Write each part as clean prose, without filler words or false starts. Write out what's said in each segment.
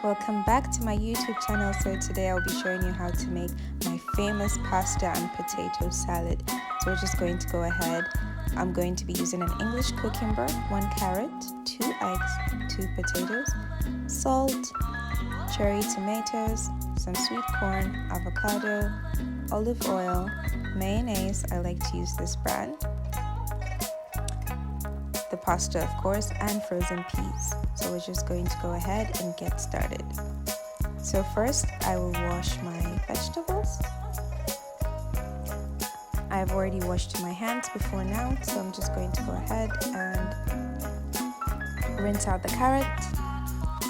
Welcome back to my YouTube channel. So today I'll be showing you how to make my famous pasta and potato salad. So we're just going to go ahead. I'm going to be using an English cucumber, 1 carrot, 2 eggs, 2 potatoes, salt, cherry tomatoes, some sweet corn, avocado, olive oil, mayonnaise. I like to use this brand. The pasta, of course, and frozen peas. So we're just going to go ahead and get started. So first I will wash my vegetables. I've already washed my hands before now, so I'm just going to go ahead and rinse out the carrot,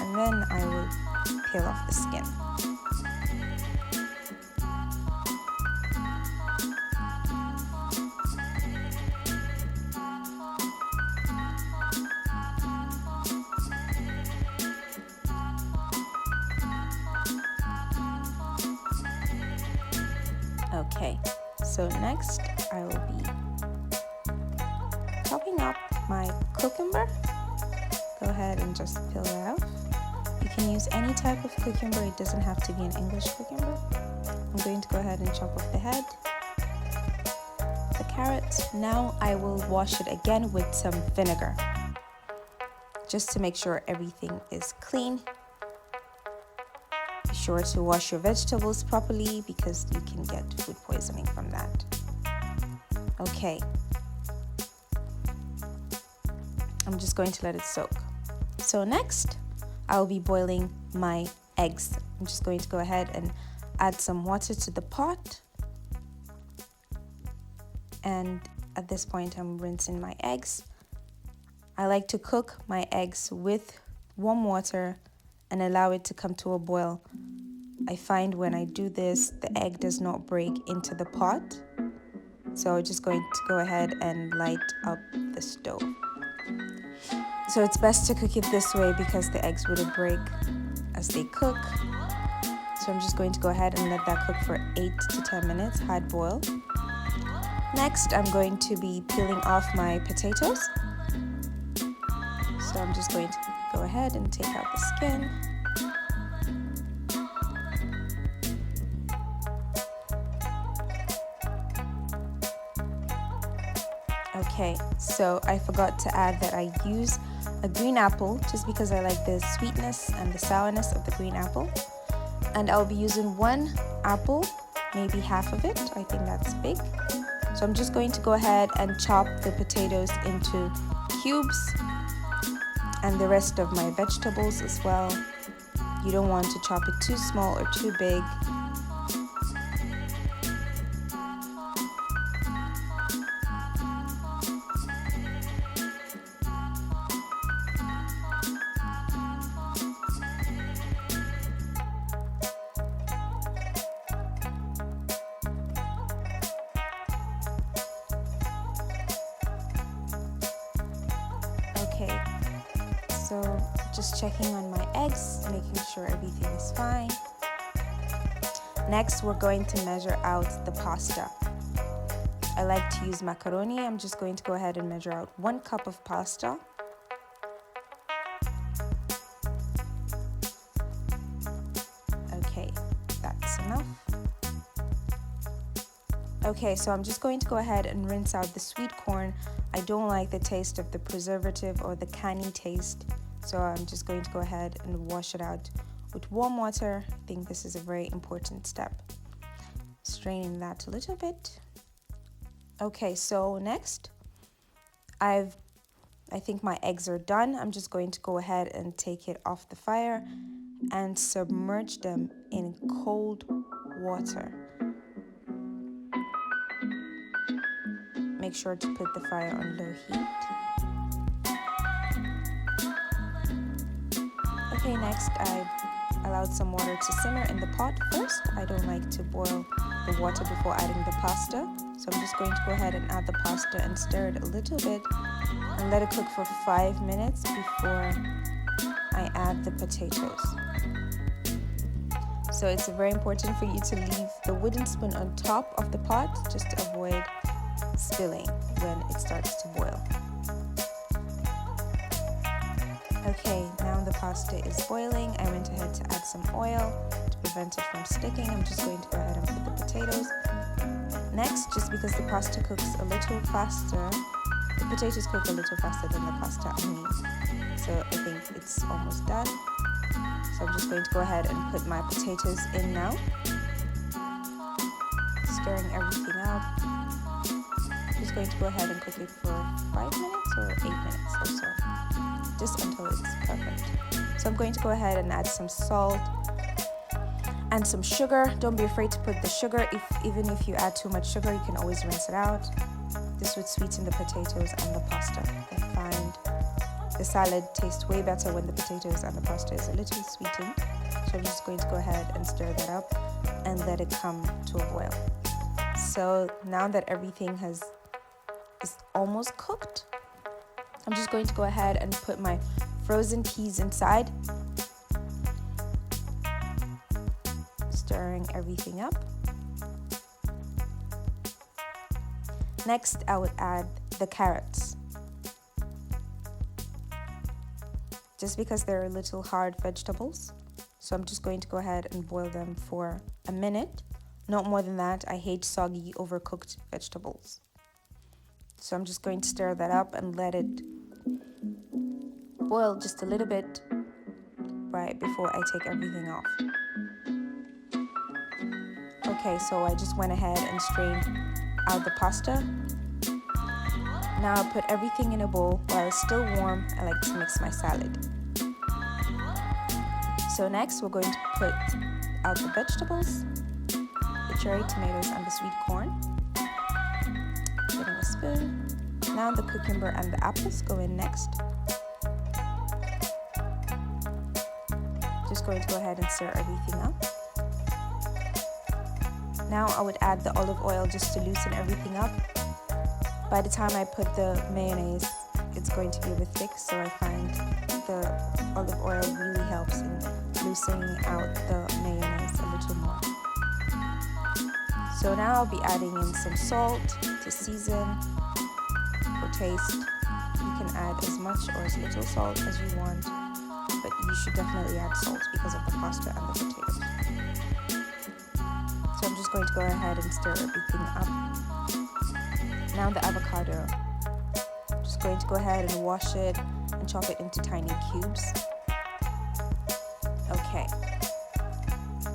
and then I will peel off the skin. Okay, so next I will be chopping up my cucumber. Go ahead and just peel that off. You can use any type of cucumber, it doesn't have to be an English cucumber. I'm going to go ahead and chop off the head, the carrot. Now I will wash it again with some vinegar, just to make sure everything is clean. Be sure to wash your vegetables properly because you can get food poisoning from that. Okay, I'm just going to let it soak. So next, I'll be boiling my eggs. I'm just going to go ahead and add some water to the pot. And at this point, I'm rinsing my eggs. I like to cook my eggs with warm water and allow it to come to a boil. I find when I do this, the egg does not break into the pot. So I'm just going to go ahead and light up the stove. So it's best to cook it this way because the eggs wouldn't break as they cook. So I'm just going to go ahead and let that cook for 8 to 10 minutes, hard boil. Next, I'm going to be peeling off my potatoes. So I'm just going to go ahead and take out the skin. Okay, so I forgot to add that I use a green apple just because I like the sweetness and the sourness of the green apple. And I'll be using 1 apple, maybe half of it. I think that's big. So I'm just going to go ahead and chop the potatoes into cubes and the rest of my vegetables as well. You don't want to chop it too small or too big. Okay, so just checking on my eggs, making sure everything is fine. Next, we're going to measure out the pasta. I like to use macaroni. I'm just going to go ahead and measure out 1 cup of pasta. Okay, that's enough. Okay, so I'm just going to go ahead and rinse out the sweet corn. I don't like the taste of the preservative or the canny taste, so I'm just going to go ahead and wash it out with warm water. I think this is a very important step. Straining that a little bit. Okay, so next, I think my eggs are done. I'm just going to go ahead and take it off the fire and submerge them in cold water. Make sure to put the fire on low heat. Okay, next I allowed some water to simmer in the pot first. I don't like to boil the water before adding the pasta. So I'm just going to go ahead and add the pasta and stir it a little bit and let it cook for 5 minutes before I add the potatoes. So it's very important for you to leave the wooden spoon on top of the pot just to avoid spilling when it starts to boil. Okay, now the pasta is boiling. I went ahead to add some oil to prevent it from sticking. I'm just going to go ahead and put the potatoes. Next, just because the pasta cooks a little faster, the potatoes cook a little faster than the pasta, So I think it's almost done. So I'm just going to go ahead and put my potatoes in now. Stirring everything up. Just going to go ahead and cook it for 5 minutes or 8 minutes or so. Just until it's perfect. So I'm going to go ahead and add some salt and some sugar. Don't be afraid to put the sugar. Even if you add too much sugar, you can always rinse it out. This would sweeten the potatoes and the pasta. I find the salad tastes way better when the potatoes and the pasta is a little sweetened. So I'm just going to go ahead and stir that up and let it come to a boil. So now that everything is almost cooked, I'm just going to go ahead and put my frozen peas inside, stirring everything up. Next, I would add the carrots. Just because they're a little hard vegetables, so I'm just going to go ahead and boil them for a minute. Not more than that. I hate soggy, overcooked vegetables. So I'm just going to stir that up and let it boil just a little bit right before I take everything off. Okay, so I just went ahead and strained out the pasta. Now I'll put everything in a bowl. While it's still warm, I like to mix my salad. So next we're going to put out the vegetables, the cherry tomatoes and the sweet corn. Getting a spoon. Now the cucumber and the apples go in next. Just going to go ahead and stir everything up. Now I would add the olive oil just to loosen everything up. By the time I put the mayonnaise, it's going to be a bit thick, so I find the olive oil really helps in loosening out the mayonnaise a little more. So now I'll be adding in some salt to season for taste. You can add as much or as little salt as you want, but you should definitely add salt because of the pasta and the potatoes. So I'm just going to go ahead and stir everything up. Now the avocado. Just going to go ahead and wash it and chop it into tiny cubes. Okay.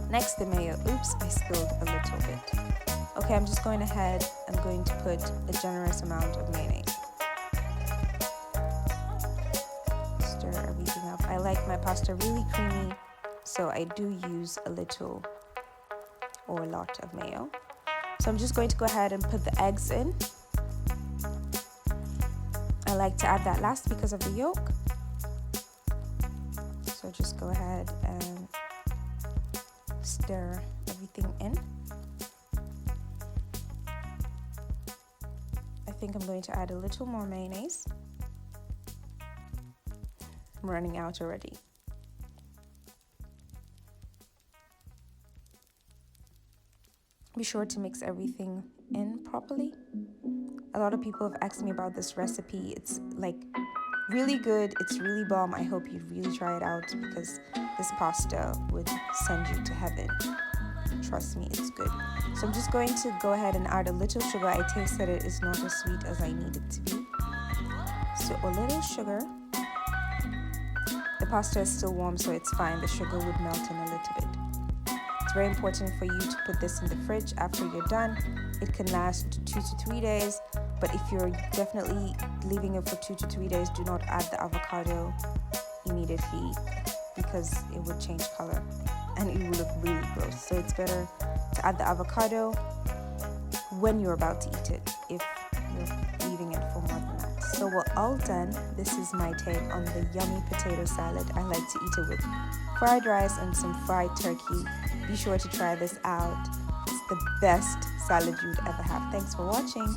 Next, the mayo. Oops, I spilled a little bit. Okay, I'm just going ahead and going to put a generous amount of mayonnaise. Stir everything up. I like my pasta really creamy, so I do use a little or a lot of mayo. So I'm just going to go ahead and put the eggs in. I like to add that last because of the yolk. So just go ahead and stir everything in. I think I'm going to add a little more mayonnaise. I'm running out already. Be sure to mix everything in properly. A lot of people have asked me about this recipe. It's like really good. It's really bomb. I hope you really try it out because this pasta would send you to heaven. Trust me, it's good. So I'm just going to go ahead and add a little sugar. I taste that it is not as sweet as I need it to be. So a little sugar. The pasta is still warm, so it's fine. The sugar would melt in a little bit. It's very important for you to put this in the fridge after you're done. It can last 2 to 3 days, but if you're definitely leaving it for 2 to 3 days, do not add the avocado immediately because it would change color and it will look really gross. So it's better to add the avocado when you're about to eat it if you're leaving it for more than that. So we're all done. This is my take on the yummy potato salad. I like to eat it with fried rice and some fried turkey. Be sure to try this out. It's the best salad you'd ever have. Thanks for watching.